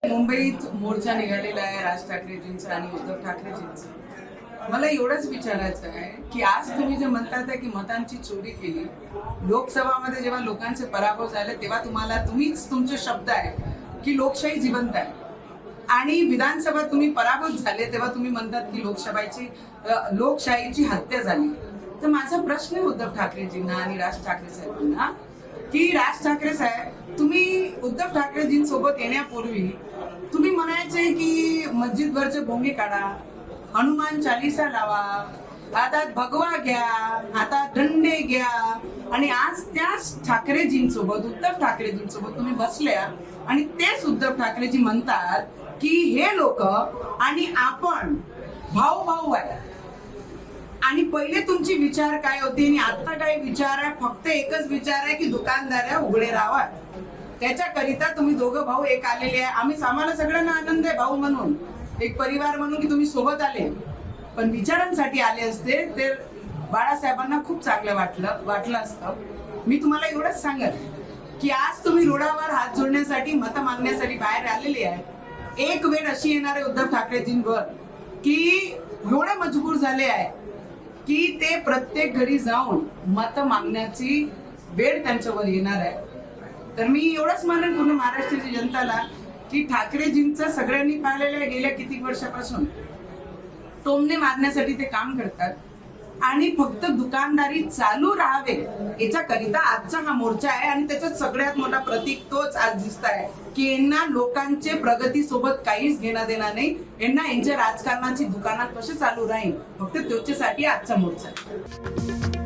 मुंबईत मोर्चा निघालेला आहे राज ठाकरेजींचा आणि उद्धव ठाकरेजींचा। मला एवढंच विचारायचं आहे की आज तुम्ही जे म्हणतात की मतांची चोरी केली, लोकसभामध्ये जेव्हा लोकांचे पराभव झाले तेव्हा तुम्हीच तुमचे शब्द आहे की लोकशाही जिवंत आहे, आणि विधानसभा तुम्ही पराभूत झाले तेव्हा तुम्ही म्हणतात की लोकशाहीची हत्या झाली। तर माझा प्रश्न आहे उद्धव ठाकरेजींना आणि राज ठाकरे साहेबांना की राज ठाकरे साहेब, तुम्ही उद्धव ठाकरेजींसोबत येण्यापूर्वी तुम्ही म्हणायचे की मस्जिदवरचे भोंगे काढा, हनुमान चालीसा लावा, हातात भगवा घ्या, हातात दंडे घ्या, आणि आज त्याच ठाकरेजींसोबत उद्धव ठाकरेजींसोबत तुम्ही बसल्या आणि तेच उद्धव ठाकरेजी म्हणतात की हे लोक आणि आपण भाऊ भाऊ आहे। आणि पहिले तुमची विचार काय होती आणि आता काय विचार आहे? फक्त एकच विचार आहे की दुकानदार उघडे राहावा, त्याच्याकरिता तुम्ही दोघं भाऊ एक आलेले आहे। आम्हाला सगळ्यांना आनंद आहे भाऊ म्हणून, एक परिवार म्हणून की तुम्ही सोबत आले, पण विचारांसाठी आले असते तर बाळासाहेबांना खूप चांगलं वाटलं असतं। मी तुम्हाला एवढंच सांगत की आज तुम्ही रोडावर हात जोडण्यासाठी मत मागण्यासाठी बाहेर आलेले आहे। एक वेळ अशी येणार आहे उद्धव ठाकरेजींवर की एवढे मजबूर झाले आहे की ते प्रत्येक घरी जाऊन मत मागण्याची वेळ त्यांच्यावर येणार आहे। तर मी एवढंच म्हणेन पूर्ण महाराष्ट्राची जनताला की ठाकरेजींचं सगळ्यांनी पाहिलेलं गेल्या किती वर्षापासून टोमणे मारण्यासाठी ते काम करतात, आणि फक्त दुकानदारी चालू राहावे याच्याकरिता आजचा हा मोर्चा आहे। आणि त्याच्यात सगळ्यात मोठा प्रतीक तोच आज दिसत आहे की यांना लोकांचे प्रगती सोबत काहीच घेणं देणार नाही, यांना यांच्या राजकारणाची दुकानात कसे चालू राहील फक्त त्याच्यासाठी आजचा मोर्चा आहे।